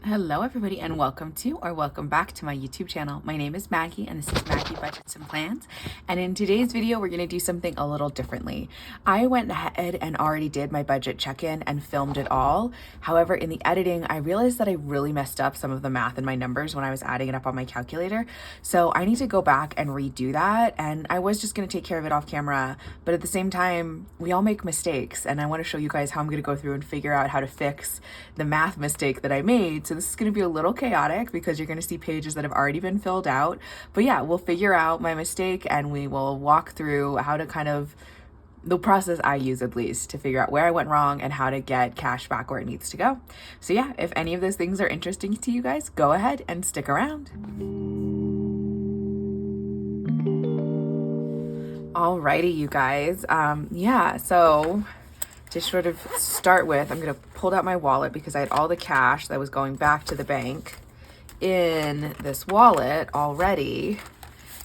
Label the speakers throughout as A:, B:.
A: Hello everybody and welcome back to my YouTube channel. My name is Maggie and this is Maggie Budgets and Plans. And in today's video, we're going to do something a little differently. I went ahead and already did my budget check-in and filmed it all. However, in the editing, I realized that I really messed up some of the math in my numbers when I was adding it up on my calculator. So I need to go back and redo that. And I was just going to take care of it off camera, but at the same time, we all make mistakes. And I want to show you guys how I'm going to go through and figure out how to fix the math mistake that I made. So this is going to be a little chaotic because you're going to see pages that have already been filled out. But yeah, we'll figure out my mistake and we will walk through how to kind of, the process I use at least, to figure out where I went wrong and how to get cash back where it needs to go. So yeah, if any of those things are interesting to you guys, go ahead and stick around. Alrighty, you guys. So to sort of start with, I'm going to pull out my wallet because I had all the cash that was going back to the bank in this wallet already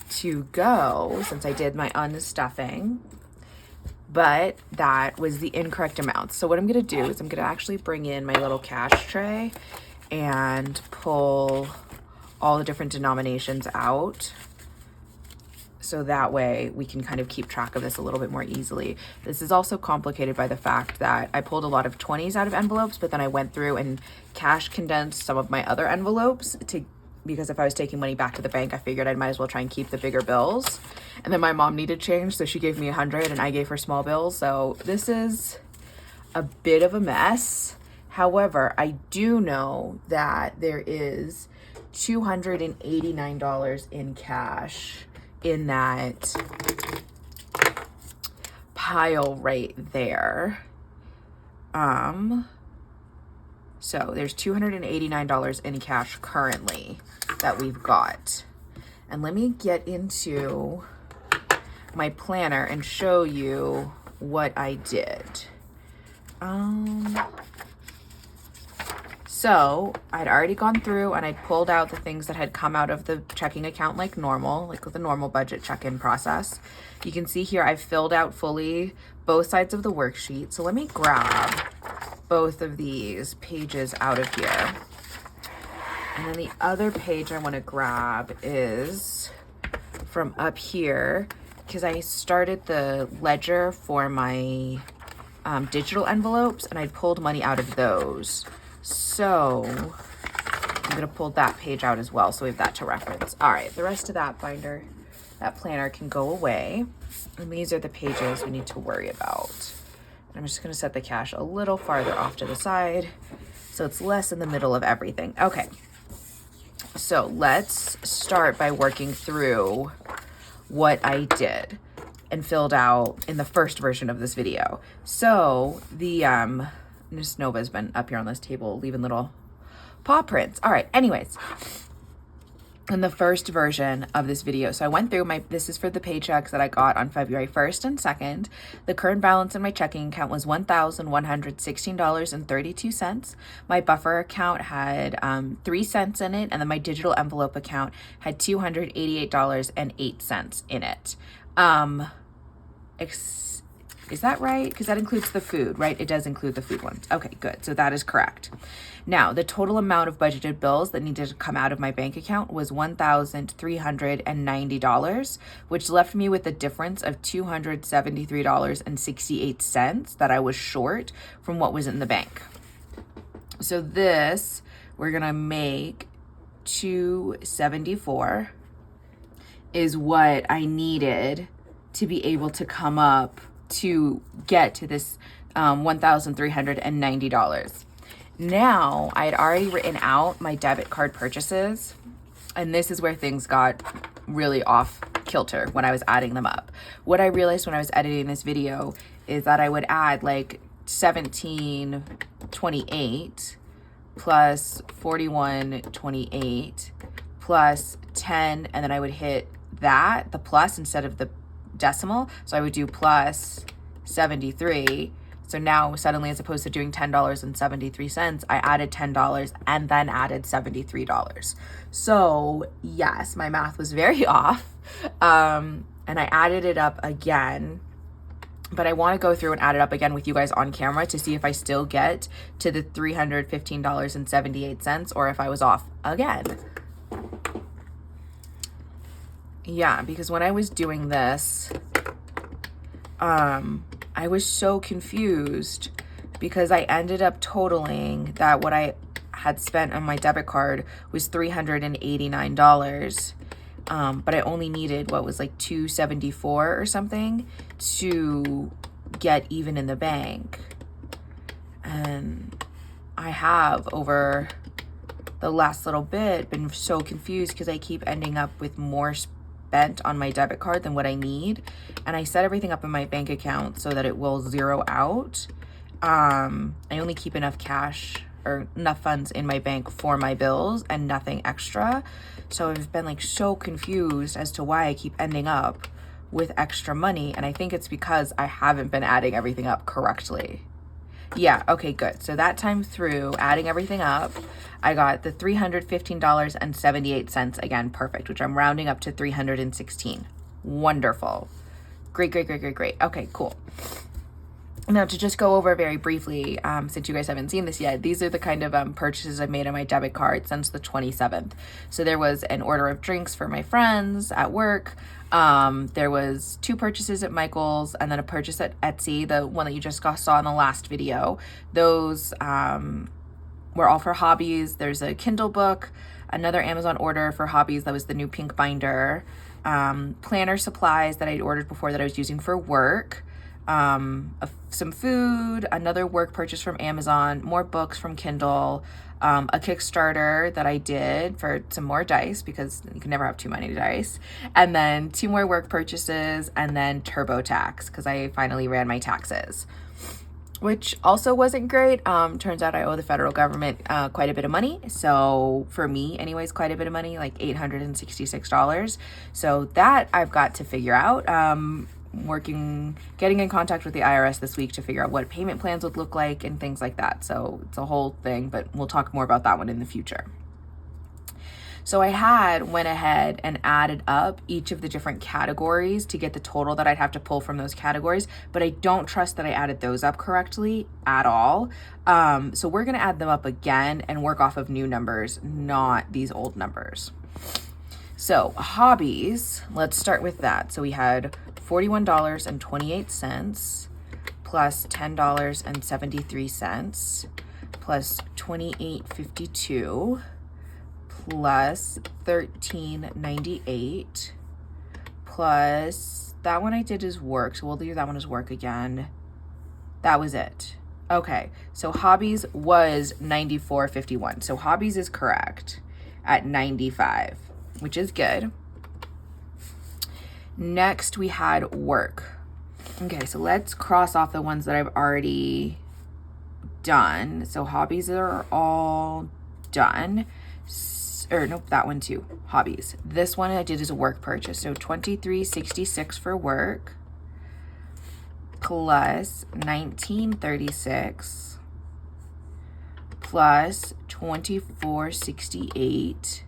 A: to go since I did my unstuffing, but that was the incorrect amount. So what I'm going to do is I'm going to actually bring in my little cash tray and pull all the different denominations out. So that way we can kind of keep track of this a little bit more easily. This is also complicated by the fact that I pulled a lot of 20s out of envelopes, but then I went through and cash condensed some of my other envelopes because if I was taking money back to the bank, I figured I might as well try and keep the bigger bills. And then my mom needed change, so she gave me 100 and I gave her small bills. So this is a bit of a mess. However, I do know that there is $289 in cash in that pile right there. So there's $289 in cash currently that we've got. And let me get into my planner and show you what I did. So I'd already gone through and I'd pulled out the things that had come out of the checking account like normal, like with the normal budget check-in process. You can see here I've filled out fully both sides of the worksheet. So let me grab both of these pages out of here. And then the other page I want to grab is from up here because I started the ledger for my digital envelopes and I pulled money out of those. So I'm going to pull that page out as well, so we have that to reference. All right, the rest of that binder, that planner can go away. And these are the pages we need to worry about. And I'm just going to set the cash a little farther off to the side so it's less in the middle of everything. Okay, so let's start by working through what I did and filled out in the first version of this video. So the Miss Nova's been up here on this table leaving little paw prints. All right, anyways, in the first version of this video, so I went through this is for the paychecks that I got on February 1st and 2nd. The current balance in my checking account was $1,116.32. My buffer account had 3 cents in it, and then my digital envelope account had $288.08 in it. Is that right? Because that includes the food, right? It does include the food ones. Okay, good. So that is correct. Now, the total amount of budgeted bills that needed to come out of my bank account was $1,390, which left me with a difference of $273.68 that I was short from what was in the bank. So this, we're going to make $274 is what I needed to be able to come up to get to this $1,390. Now, I had already written out my debit card purchases, and this is where things got really off kilter when I was adding them up. What I realized when I was editing this video is that I would add like $17.28 plus $41.28 plus 10, and then I would hit the plus instead of the decimal. So I would do plus 73. So now suddenly, as opposed to doing $10.73, I added $10 and then added $73. So yes, my math was very off. And I added it up again but I want to go through and add it up again with you guys on camera to see if I still get to the $315.78 or if I was off again. Yeah, because when I was doing this, I was so confused because I ended up totaling that what I had spent on my debit card was $389. But I only needed what was like $274 or something to get even in the bank. And I have over the last little bit been so confused because I keep ending up with more spent on my debit card than what I need. And I set everything up in my bank account so that it will zero out. I only keep enough cash or enough funds in my bank for my bills and nothing extra. So I've been like so confused as to why I keep ending up with extra money. And I think it's because I haven't been adding everything up correctly. Yeah, okay, good. So that time through, adding everything up, I got the $315.78 again, perfect, which I'm rounding up to $316. Wonderful. Great. Okay, cool. Now, to just go over very briefly, since you guys haven't seen this yet, these are the kind of purchases I've made on my debit card since the 27th. So there was an order of drinks for my friends at work. There was 2 purchases at Michael's and then a purchase at Etsy, the one that you just saw in the last video. Those were all for hobbies. There's a Kindle book, another Amazon order for hobbies. That was the new pink binder. Planner supplies that I'd ordered before that I was using for work. Some food, another work purchase from Amazon, more books from Kindle, a Kickstarter that I did for some more dice because you can never have too many dice, and then 2 more work purchases, and then TurboTax because I finally ran my taxes, which also wasn't great. Turns out I owe the federal government quite a bit of money. So for me anyways, quite a bit of money, like $866. So that I've got to figure out. Getting in contact with the IRS this week to figure out what payment plans would look like and things like that. So it's a whole thing, but we'll talk more about that one in the future. So I went ahead and added up each of the different categories to get the total that I'd have to pull from those categories, but I don't trust that I added those up correctly at all. So we're gonna add them up again and work off of new numbers, not these old numbers. So hobbies, let's start with that. So we had $41.28 plus $10.73 plus $28.52 plus $13.98 plus that one I did as work. So we'll do that one as work again. That was it. Okay, so hobbies was $94.51. So hobbies is correct at 95, which is good. Next, we had work. Okay, so let's cross off the ones that I've already done. So hobbies are all done. Or nope, that one too. Hobbies. This one I did as a work purchase. So $23.66 for work plus $19.36 plus $24.68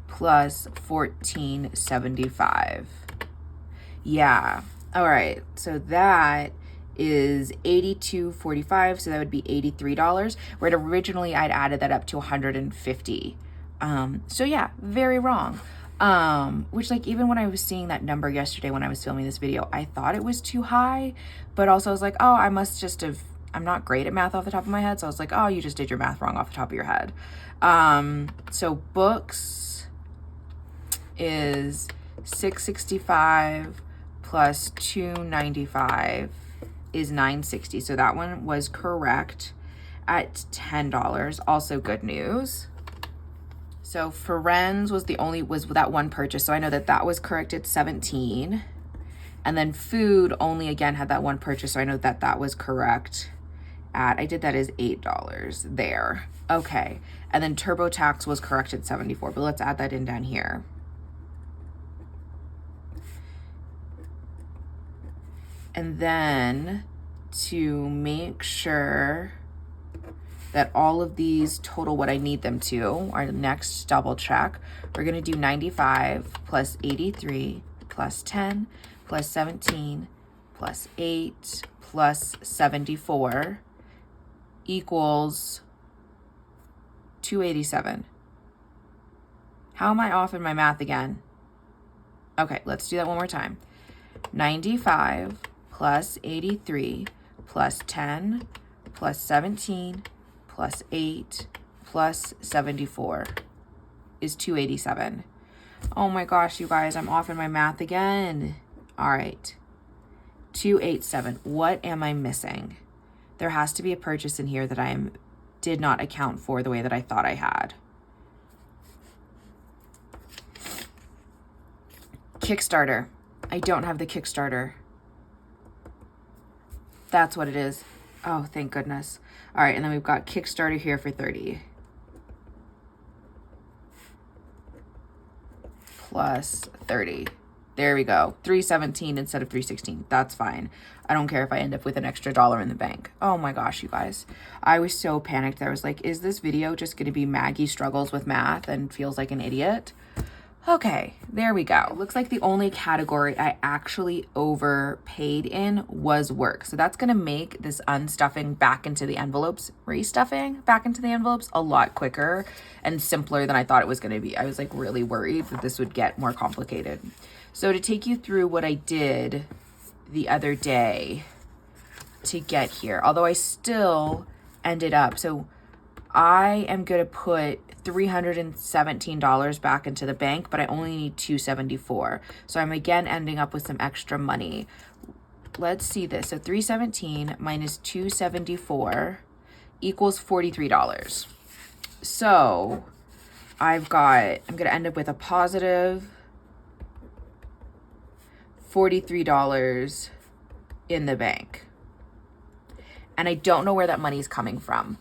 A: plus $14.75. Yeah. All right. So that is $82.45. So that would be $83. Where originally I'd added that up to $150. So yeah, very wrong. Which like even when I was seeing that number yesterday when I was filming this video, I thought it was too high, but also I was like, oh, I must just have, I'm not great at math off the top of my head. So I was like, oh, you just did your math wrong off the top of your head. So books is $665 plus $295 is $960. So that one was correct at $10. Also good news. So Friends was that one purchase. So I know that was correct at $17. And then food only again had that one purchase. So I know that was correct at, I did that as $8 there. Okay. And then TurboTax was correct at $74, but let's add that in down here. And then to make sure that all of these total what I need them to, our next double check, we're gonna do 95 plus 83 plus 10 plus 17 plus 8 plus 74 equals 287. How am I off in my math again? Okay, let's do that one more time. 95 plus 83 plus 10 plus 17 plus 8 plus 74 is 287. Oh my gosh, you guys, I'm off in my math again. All right, 287. What am I missing? There has to be a purchase in here that I did not account for the way that I thought I had. Kickstarter. I don't have the Kickstarter. That's what it is. Oh, thank goodness. All right, and then we've got Kickstarter here for 30. Plus 30. There we go. 317 instead of 316. That's fine. I don't care if I end up with an extra $1 in the bank. Oh my gosh, you guys. I was so panicked. I was like, is this video just going to be Maggie struggles with math and feels like an idiot? Okay, there we go. It looks like the only category I actually overpaid in was work. So that's gonna make this unstuffing back into the envelopes, restuffing back into the envelopes a lot quicker and simpler than I thought it was gonna be. I was like really worried that this would get more complicated. So to take you through what I did the other day to get here, although I still ended up, so I am gonna put $317 back into the bank, but I only need $274. So I'm again ending up with some extra money. Let's see this. So 317 minus 274 equals $43. So I'm gonna end up with a positive $43 in the bank. And I don't know where that money is coming from.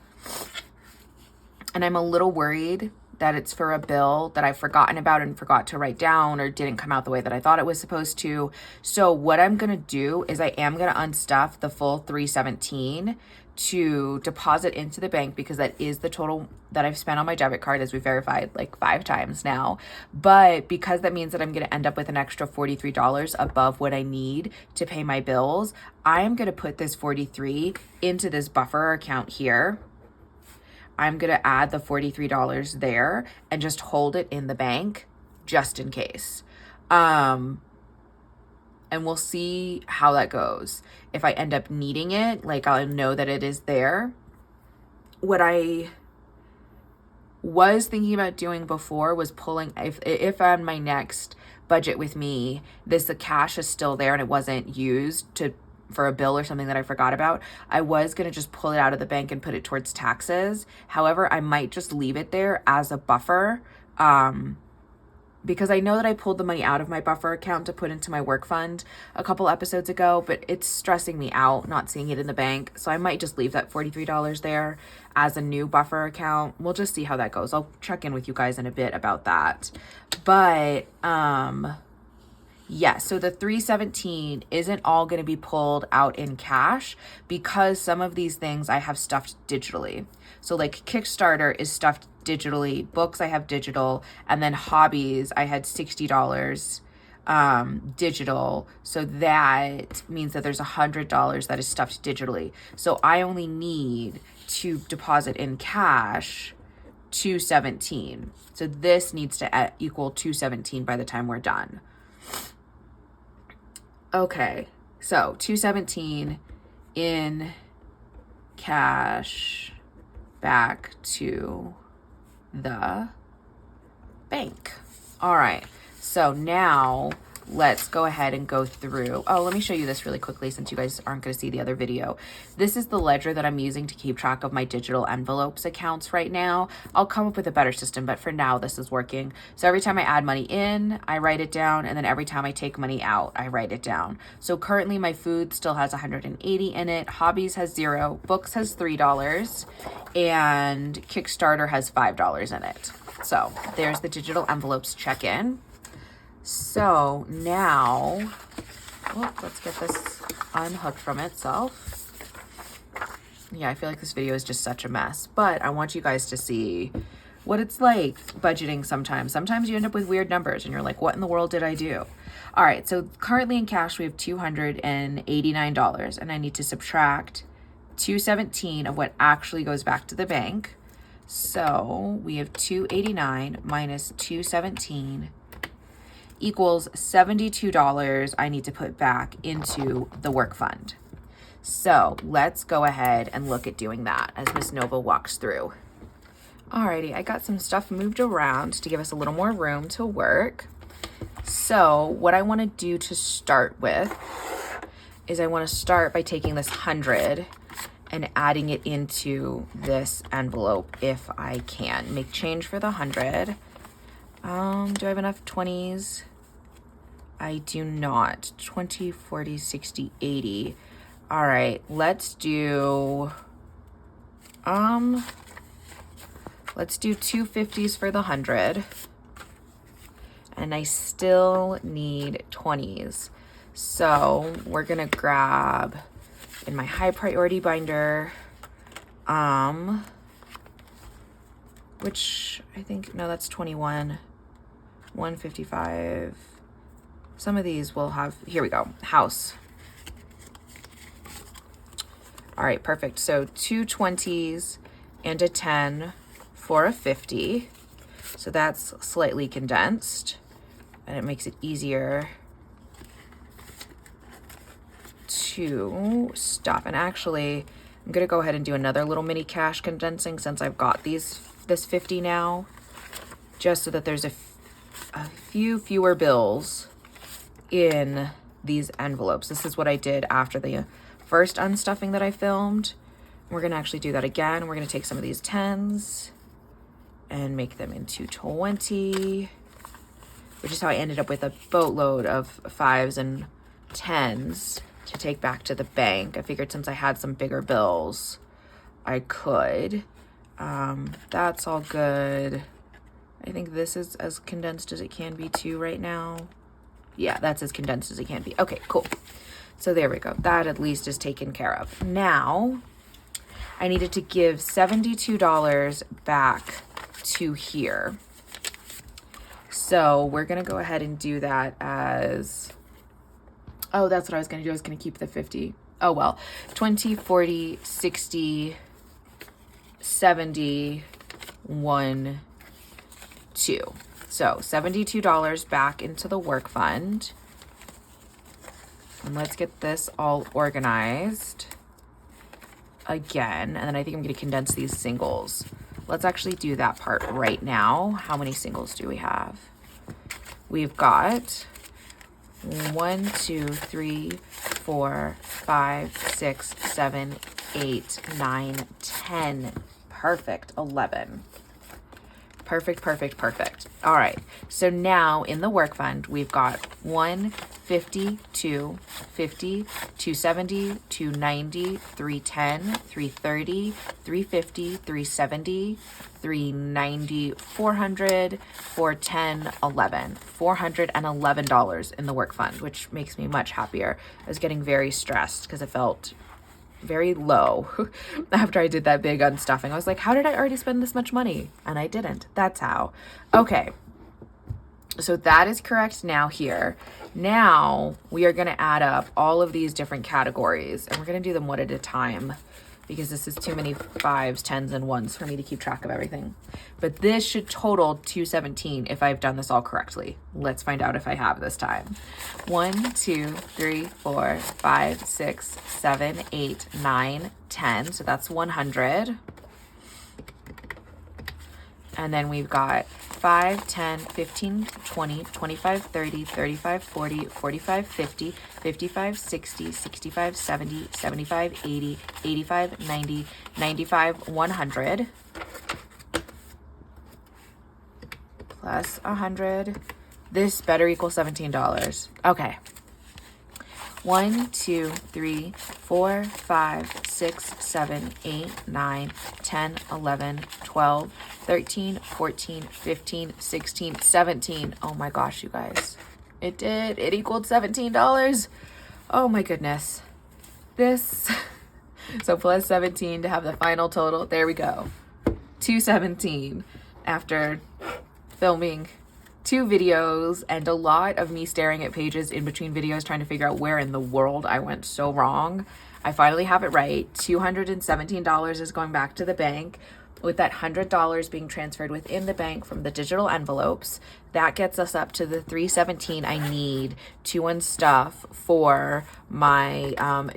A: And I'm a little worried that it's for a bill that I've forgotten about and forgot to write down or didn't come out the way that I thought it was supposed to. So what I'm going to do is I am going to unstuff the full 317 to deposit into the bank because that is the total that I've spent on my debit card, as we verified like 5 times now. But because that means that I'm going to end up with an extra $43 above what I need to pay my bills, I am going to put this 43 into this buffer account here. I'm going to add the $43 there and just hold it in the bank just in case. And we'll see how that goes. If I end up needing it, like I'll know that it is there. What I was thinking about doing before was pulling, if on my next budget with me, the cash is still there and it wasn't used for a bill or something that I forgot about, I was going to just pull it out of the bank and put it towards taxes. However, I might just leave it there as a buffer because I know that I pulled the money out of my buffer account to put into my work fund a couple episodes ago, but it's stressing me out not seeing it in the bank. So I might just leave that $43 there as a new buffer account. We'll just see how that goes. I'll check in with you guys in a bit about that. But yes, so the 317 isn't all going to be pulled out in cash because some of these things I have stuffed digitally. So like Kickstarter is stuffed digitally, books I have digital, and then hobbies I had $60 digital. So that means that there's $100 that is stuffed digitally. So I only need to deposit in cash 217. So this needs to equal 217 by the time we're done. Okay, so 217 in cash back to the bank. All right, so now let's go ahead and go through. Oh, let me show you this really quickly since you guys aren't going to see the other video. This is the ledger that I'm using to keep track of my digital envelopes accounts right now. I'll come up with a better system, but for now this is working. So every time I add money in, I write it down, and then every time I take money out, I write it down. So currently my food still has 180 in it, hobbies has 0, books has $3, and Kickstarter has $5 in it. So there's the digital envelopes check-in. So now, let's get this unhooked from itself. Yeah, I feel like this video is just such a mess, but I want you guys to see what it's like budgeting sometimes. Sometimes you end up with weird numbers and you're like, what in the world did I do? All right, so currently in cash, we have $289, and I need to subtract $217 of what actually goes back to the bank. So we have $289 minus $217 equals $72 I need to put back into the work fund. So let's go ahead and look at doing that as Miss Nova walks through. Alrighty, I got some stuff moved around to give us a little more room to work. So what I want to do to start with is I want to start by taking this 100 and adding it into this envelope if I can. Make change for the 100. Do I have enough 20s? I do not. 20, 40, 60, 80. All right, let's do two 50s for the 100. And I still need 20s. So we're gonna grab in my high priority binder, which I think, no, that's 21, 155. Some of these will have, here we go, house. All right, perfect. So 2 20s and a 10 for a 50. So that's slightly condensed and it makes it easier to stop. And actually, I'm gonna go ahead and do another little mini cash condensing since I've got this 50 now, just so that there's a few fewer bills in these envelopes. This is what I did after the first unstuffing that I filmed. We're gonna actually do that again. We're gonna take some of these 10s and make them into 20, which is how I ended up with a boatload of 5s and 10s to take back to the bank. I figured since I had some bigger bills, I could. That's all good. I think this is as condensed as it can be too right now. Yeah, that's as condensed as it can be. Okay, cool. So there we go. That at least is taken care of. Now, I needed to give $72 back to here. So we're gonna go ahead and do that as, oh, that's what I was gonna do. I was gonna keep the 50. Oh, well, 20, 40, 60, 70, 1, 2. So $72 back into the work fund. And let's get this all organized again. And then I think I'm gonna condense these singles. Let's actually do that part right now. How many singles do we have? We've got 1, 2, 3, 4, 5, 6, 7, 8, 9, 10. Perfect. 11. Perfect, perfect, perfect. All right. So now in the work fund, we've got 1, 50, 2, 50, 270, 290, 310, 330, 350, 370, 390, 400, 410, 11. $411 in the work fund, which makes me much happier. I was getting very stressed because it felt very low after I did that big unstuffing. I was like, how did I already spend this much money? And I didn't. That's how. Okay. So that is correct now here. Now we are going to add up all of these different categories and we're going to do them one at a time because this is too many 5s, 10s, and 1s for me to keep track of everything. But this should total 217 if I've done this all correctly. Let's find out if I have this time. 1, 2, 3, 4, 5, 6, 7, 8, 9, 10. So that's 100. And then we've got 5, 10, 15, 20, 25, 30, 35, 40, 45, 50, 55, 60, 65, 70, 75, 80, 85, 90, 95, 100. Plus 100. This better equal $17. Okay. 1, 2, 3, 4, 5, 6, 7, 8, 9, 10, 11, 12, 13, 14, 15, 16, 17. Oh my gosh, you guys. It did. It equaled $17. Oh my goodness. This. So plus 17 to have the final total. There we go. 217. after filming 2 videos and a lot of me staring at pages in between videos trying to figure out where in the world I went so wrong, I finally have it right. $217 is going back to the bank, with that $100 being transferred within the bank from the digital envelopes. That gets us up to the $317 I need to unstuff for my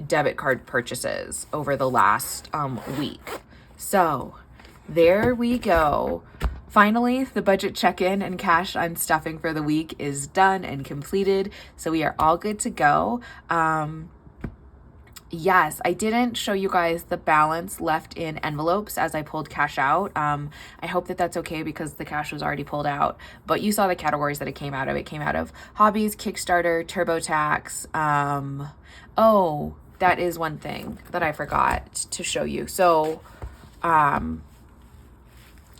A: debit card purchases over the last week. So there we go. Finally, the budget check-in and cash unstuffing for the week is done and completed, so we are all good to go. Yes, I didn't show you guys the balance left in envelopes as I pulled cash out. I hope that that's okay because the cash was already pulled out, but you saw the categories that it came out of. It came out of hobbies, Kickstarter, TurboTax. Oh, that is one thing that I forgot to show you. So,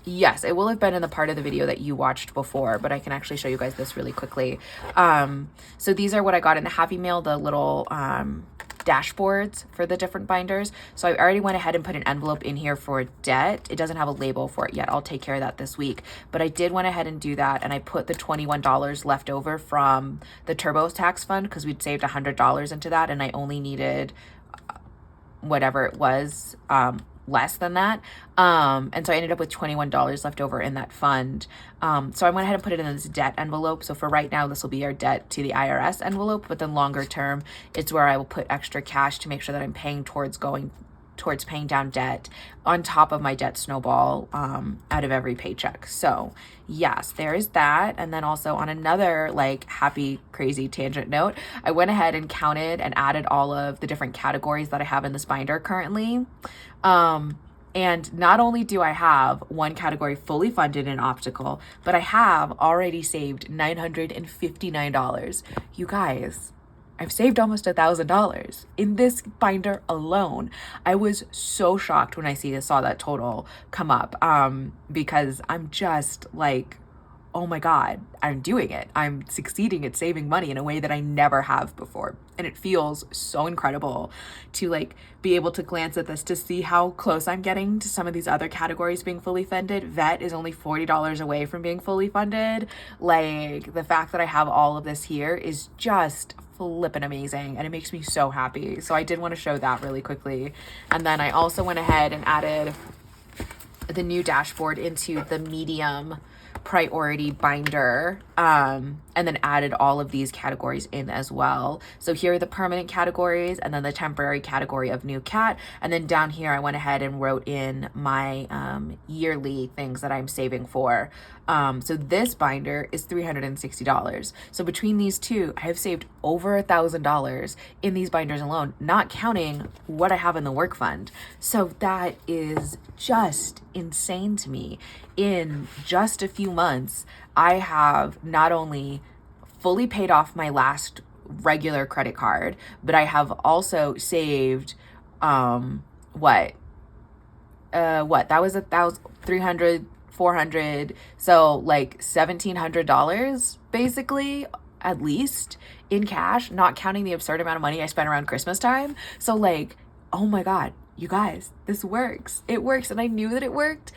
A: yes, it will have been in the part of the video that you watched before, but I can actually show you guys this really quickly. So these are what I got in the Happy Mail, the little dashboards for the different binders. So I already went ahead and put an envelope in here for debt. It doesn't have a label for it yet. I'll take care of that this week. But I did went ahead and do that, and I put the $21 left over from the TurboTax fund because we'd saved $100 into that, and I only needed whatever it was, less than that. And so I ended up with $21 left over in that fund. So I went ahead and put it in this debt envelope. So for right now, this will be our debt to the IRS envelope, but then longer term, it's where I will put extra cash to make sure that I'm paying towards paying down debt on top of my debt snowball out of every paycheck. So yes, there is that. And then also on another like happy, crazy tangent note, I went ahead and counted and added all of the different categories that I have in this binder currently. And not only do I have one category fully funded in optical, but I have already saved $959. You guys, I've saved almost $1,000 in this binder alone. I was so shocked when I saw that total come up, because I'm just like, oh my God, I'm doing it. I'm succeeding at saving money in a way that I never have before. And it feels so incredible to like be able to glance at this to see how close I'm getting to some of these other categories being fully funded. Vet is only $40 away from being fully funded. Like the fact that I have all of this here is just flippin' amazing, and it makes me so happy. So I did want to show that really quickly. And then I also went ahead and added the new dashboard into the medium priority binder, and then added all of these categories in as well. So here are the permanent categories, and then the temporary category of new cat, and then down here I went ahead and wrote in my yearly things that I'm saving for. So this binder is $360. So between these two, I have saved over $1,000 in these binders alone, not counting what I have in the work fund. So that is just insane to me. In just a few months, I have not only fully paid off my last regular credit card, but I have also saved, that was 300, 400, so like $1,700 basically, at least in cash, not counting the absurd amount of money I spent around Christmas time. So like, oh my God, you guys, this works. It works. And I knew that it worked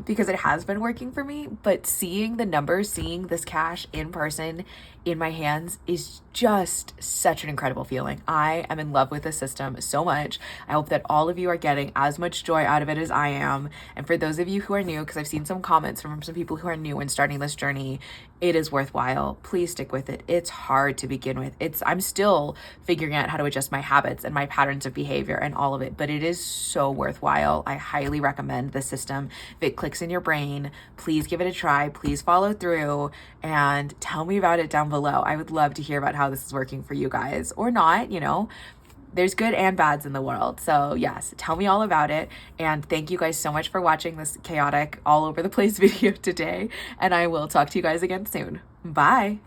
A: because it has been working for me. But seeing the numbers, seeing this cash in person in my hands is just such an incredible feeling. I am in love with this system so much. I hope that all of you are getting as much joy out of it as I am. And for those of you who are new, because I've seen some comments from some people who are new and starting this journey, it is worthwhile. Please stick with it. It's hard to begin with. I'm still figuring out how to adjust my habits and my patterns of behavior and all of it, but it is so worthwhile. I highly recommend the system. If it clicks in your brain, please give it a try. Please follow through and tell me about it down below. I would love to hear about how this is working for you guys, or not, there's good and bads in the world. So yes, tell me all about it. And thank you guys so much for watching this chaotic all over the place video today. And I will talk to you guys again soon. Bye.